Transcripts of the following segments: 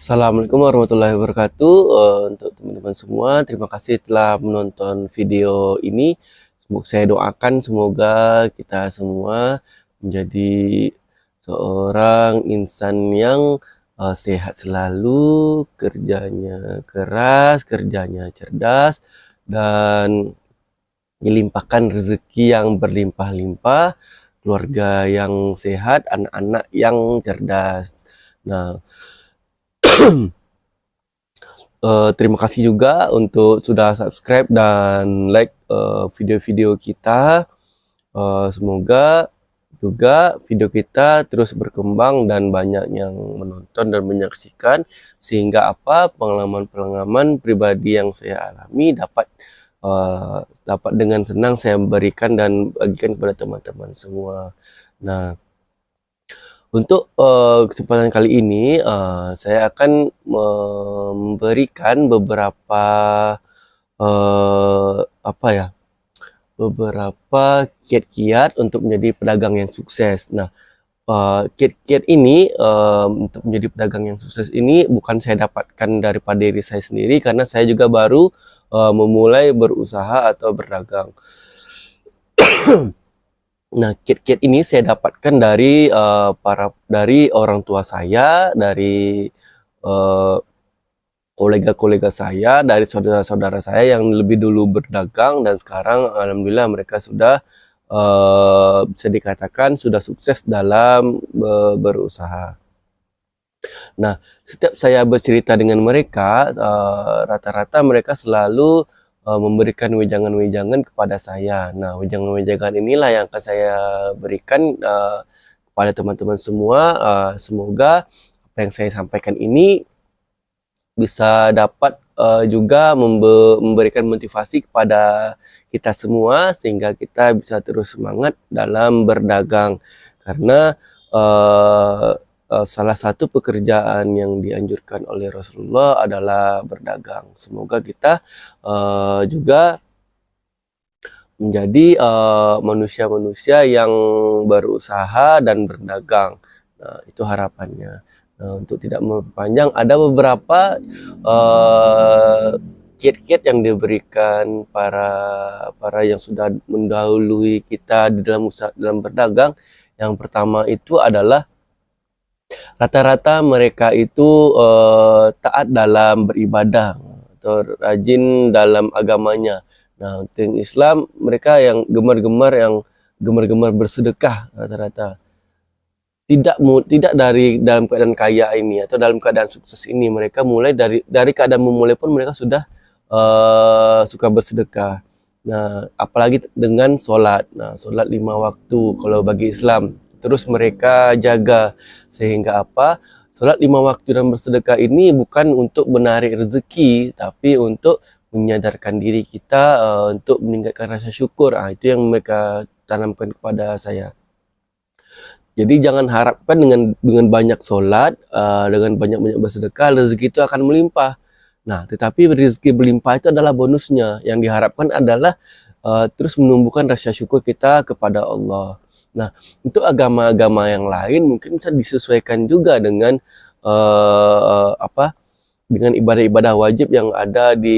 Assalamualaikum warahmatullahi wabarakatuh. Untuk teman-teman semua, terima kasih telah menonton video ini. Saya doakan semoga kita semua menjadi seorang insan yang sehat selalu, kerjanya keras, kerjanya cerdas, dan dilimpahkan rezeki yang berlimpah-limpah, keluarga yang sehat, anak-anak yang cerdas. Nah, terima kasih juga untuk sudah subscribe dan like video-video kita. Semoga juga video kita terus berkembang dan banyak yang menonton dan menyaksikan, sehingga pengalaman-pengalaman pribadi yang saya alami dapat dengan senang saya berikan dan bagikan kepada teman-teman semua. Nah, untuk kesempatan kali ini saya akan memberikan beberapa beberapa kiat-kiat untuk menjadi pedagang yang sukses. Nah, kiat-kiat ini untuk menjadi pedagang yang sukses ini bukan saya dapatkan daripada diri saya sendiri, karena saya juga baru memulai berusaha atau berdagang. Nah, kiat-kiat ini saya dapatkan dari dari orang tua saya, dari kolega-kolega saya, dari saudara-saudara saya yang lebih dulu berdagang dan sekarang alhamdulillah mereka sudah bisa dikatakan sudah sukses dalam berusaha. Nah, setiap saya bercerita dengan mereka, rata-rata mereka selalu memberikan wejangan-wejangan kepada saya. Nah, wejangan-wejangan inilah yang akan saya berikan kepada teman-teman semua. Semoga apa yang saya sampaikan ini bisa dapat juga memberikan motivasi kepada kita semua, sehingga kita bisa terus semangat dalam berdagang. Karena salah satu pekerjaan yang dianjurkan oleh Rasulullah adalah berdagang. Semoga kita juga menjadi manusia-manusia yang berusaha dan berdagang. Nah, itu harapannya. Nah, untuk tidak memperpanjang, ada beberapa kiat-kiat yang diberikan para yang sudah mendahului kita di dalam berdagang. Yang pertama itu adalah rata-rata mereka itu taat dalam beribadah atau rajin dalam agamanya. Nah, untuk yang Islam, mereka yang gemar-gemar bersedekah rata-rata. Tidak dari dalam keadaan kaya ini atau dalam keadaan sukses ini, mereka mulai dari keadaan memulai pun mereka sudah suka bersedekah. Nah, apalagi dengan sholat. Nah, sholat 5 waktu kalau bagi Islam terus mereka jaga, sehingga sholat 5 waktu dan bersedekah ini bukan untuk menarik rezeki, tapi untuk menyadarkan diri kita untuk meningkatkan rasa syukur. Itu yang mereka tanamkan kepada saya. Jadi jangan harapkan dengan banyak sholat, dengan banyak-banyak bersedekah, rezeki itu akan melimpah. Nah, tetapi rezeki berlimpah itu adalah bonusnya. Yang diharapkan adalah terus menumbuhkan rasa syukur kita kepada Allah. Nah, untuk agama-agama yang lain mungkin bisa disesuaikan juga dengan dengan ibadah-ibadah wajib yang ada di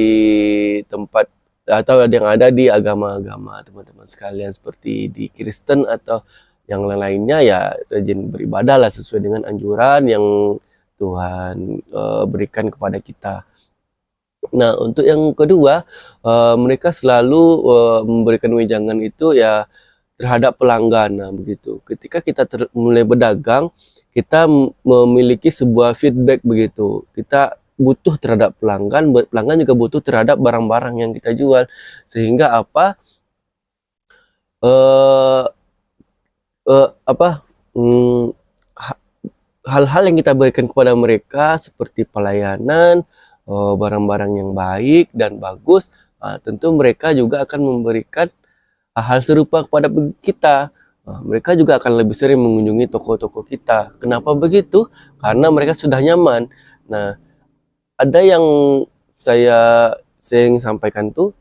tempat atau yang ada di agama-agama teman-teman sekalian, seperti di Kristen atau yang lain-lainnya. Ya, rajin beribadah lah sesuai dengan anjuran yang Tuhan berikan kepada kita. Nah, untuk yang kedua, mereka selalu memberikan wejangan itu ya terhadap pelanggan. Nah, begitu. Ketika kita mulai berdagang, kita memiliki sebuah feedback begitu. Kita butuh terhadap pelanggan, pelanggan juga butuh terhadap barang-barang yang kita jual. Sehingga hal-hal yang kita berikan kepada mereka seperti pelayanan, barang-barang yang baik dan bagus, tentu mereka juga akan memberikan hal serupa kepada kita. Mereka juga akan lebih sering mengunjungi toko-toko kita. Kenapa begitu? Karena mereka sudah nyaman. Nah, ada yang saya ingin sampaikan tuh,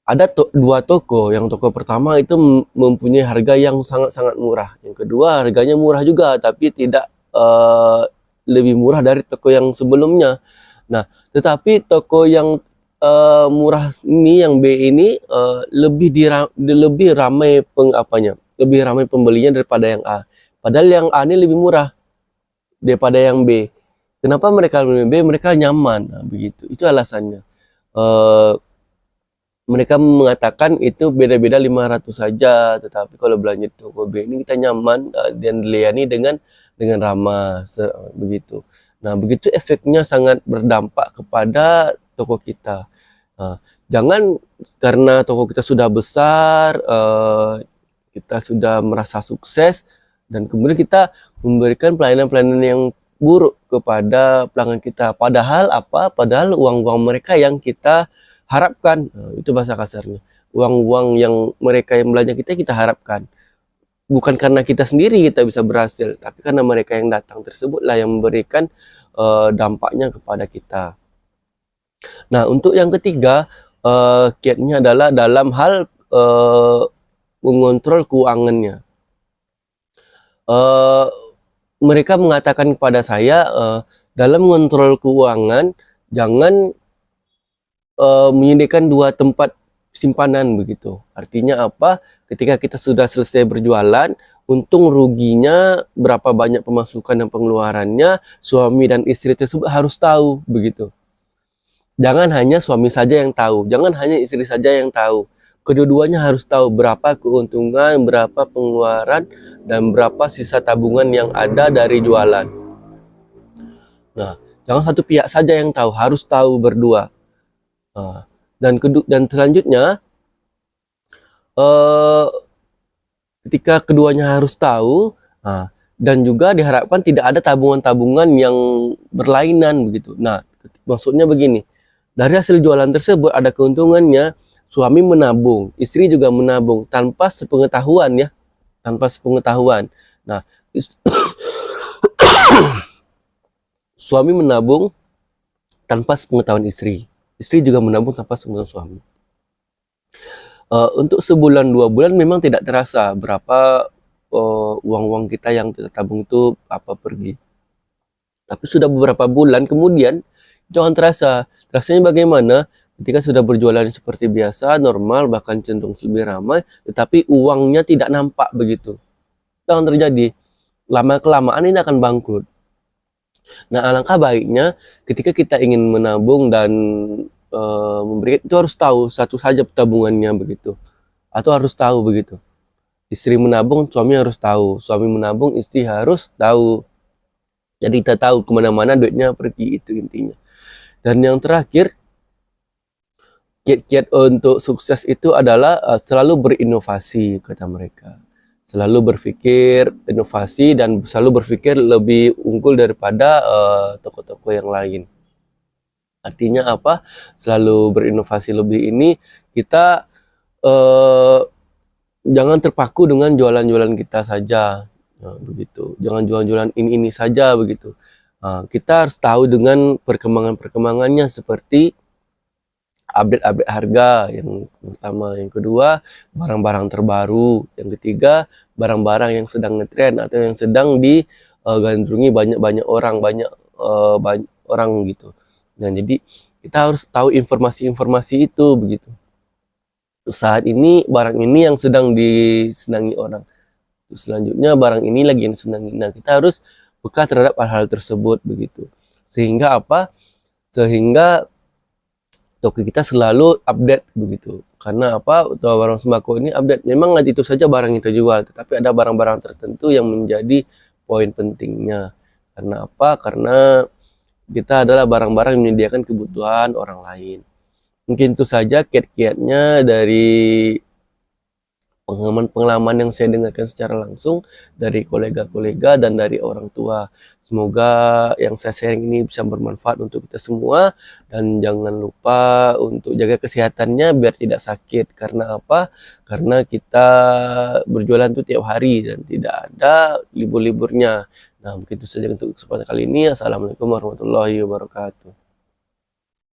ada dua toko. Yang toko pertama itu mempunyai harga yang sangat-sangat murah. Yang kedua harganya murah juga, tapi tidak lebih murah dari toko yang sebelumnya. Nah, tetapi toko yang murah ini, yang B ini, lebih ramai lebih ramai pembelinya daripada yang A. Padahal yang A ini lebih murah daripada yang B. Kenapa mereka lebih B? Mereka nyaman. Nah, begitu. Itu alasannya. Eh, Mereka mengatakan itu beda-beda 500 saja, tetapi kalau belanja di toko B ini kita nyaman dan dilayani dengan ramah, begitu. Nah, begitu efeknya sangat berdampak kepada toko kita. Jangan karena toko kita sudah besar, kita sudah merasa sukses, dan kemudian kita memberikan pelayanan-pelayanan yang buruk kepada pelanggan kita. Padahal apa? Padahal uang-uang mereka yang kita harapkan, itu bahasa kasarnya. Uang-uang yang mereka yang belanja kita harapkan. Bukan karena kita sendiri kita bisa berhasil, tapi karena mereka yang datang tersebutlah yang memberikan dampaknya kepada kita. Nah, untuk yang ketiga, kiatnya adalah dalam hal mengontrol keuangannya. Mereka mengatakan kepada saya, dalam mengontrol keuangan jangan menyediakan 2 tempat simpanan begitu. Artinya apa? Ketika kita sudah selesai berjualan, untung ruginya, berapa banyak pemasukan dan pengeluarannya, suami dan istri tersebut harus tahu begitu. Jangan hanya suami saja yang tahu, jangan hanya istri saja yang tahu. Kedua-duanya harus tahu berapa keuntungan, berapa pengeluaran, dan berapa sisa tabungan yang ada dari jualan. Nah, jangan satu pihak saja yang tahu, harus tahu berdua. Dan selanjutnya, ketika keduanya harus tahu, dan juga diharapkan tidak ada tabungan-tabungan yang berlainan begitu. Nah, maksudnya begini, dari hasil jualan tersebut ada keuntungannya, suami menabung, istri juga menabung tanpa sepengetahuan ya, tanpa sepengetahuan. Nah, suami menabung tanpa sepengetahuan istri, istri juga menabung tanpa sepengetahuan suami. Untuk sebulan 2 bulan memang tidak terasa berapa uang-uang kita yang kita tabung itu pergi. Tapi sudah beberapa bulan kemudian jangan terasa. Rasanya bagaimana? Ketika sudah berjualan seperti biasa, normal, bahkan cenderung lebih ramai, tetapi uangnya tidak nampak begitu. Jangan terjadi. Lama-kelamaan ini akan bangkrut. Nah, alangkah baiknya ketika kita ingin menabung dan memberikan, itu harus tahu satu saja tabungannya begitu. Atau harus tahu begitu. Istri menabung, suami harus tahu. Suami menabung, istri harus tahu. Jadi kita tahu kemana-mana duitnya pergi, itu intinya. Dan yang terakhir, kiat-kiat untuk sukses itu adalah selalu berinovasi, kata mereka. Selalu berpikir inovasi dan selalu berpikir lebih unggul daripada toko-toko yang lain. Artinya apa? Selalu berinovasi lebih ini, kita jangan terpaku dengan jualan-jualan kita saja. Nah, begitu. Jangan jualan-jualan ini saja begitu. Kita harus tahu dengan perkembangannya, seperti update harga yang pertama, yang kedua barang-barang terbaru, yang ketiga barang-barang yang sedang ngetren atau yang sedang digandrungi banyak orang gitu. Nah, jadi kita harus tahu informasi-informasi itu begitu. Saat ini barang ini yang sedang disenangi orang, selanjutnya barang ini lagi yang disenangi. Nah, kita harus peka terhadap hal-hal tersebut begitu, sehingga sehingga toko kita selalu update begitu. Karena warung sembako ini update. Memang nanti itu saja barang yang terjual, tetapi ada barang-barang tertentu yang menjadi poin pentingnya. Karena karena kita adalah barang-barang yang menyediakan kebutuhan orang lain. Mungkin itu saja kiat-kiatnya dari pengalaman yang saya dengarkan secara langsung dari kolega-kolega dan dari orang tua. Semoga yang saya sharing ini bisa bermanfaat untuk kita semua, dan jangan lupa untuk jaga kesehatannya biar tidak sakit. Karena Karena kita berjualan itu tiap hari dan tidak ada libur-liburnya. Nah, mungkin itu saja untuk kesempatan kali ini. Assalamualaikum warahmatullahi wabarakatuh.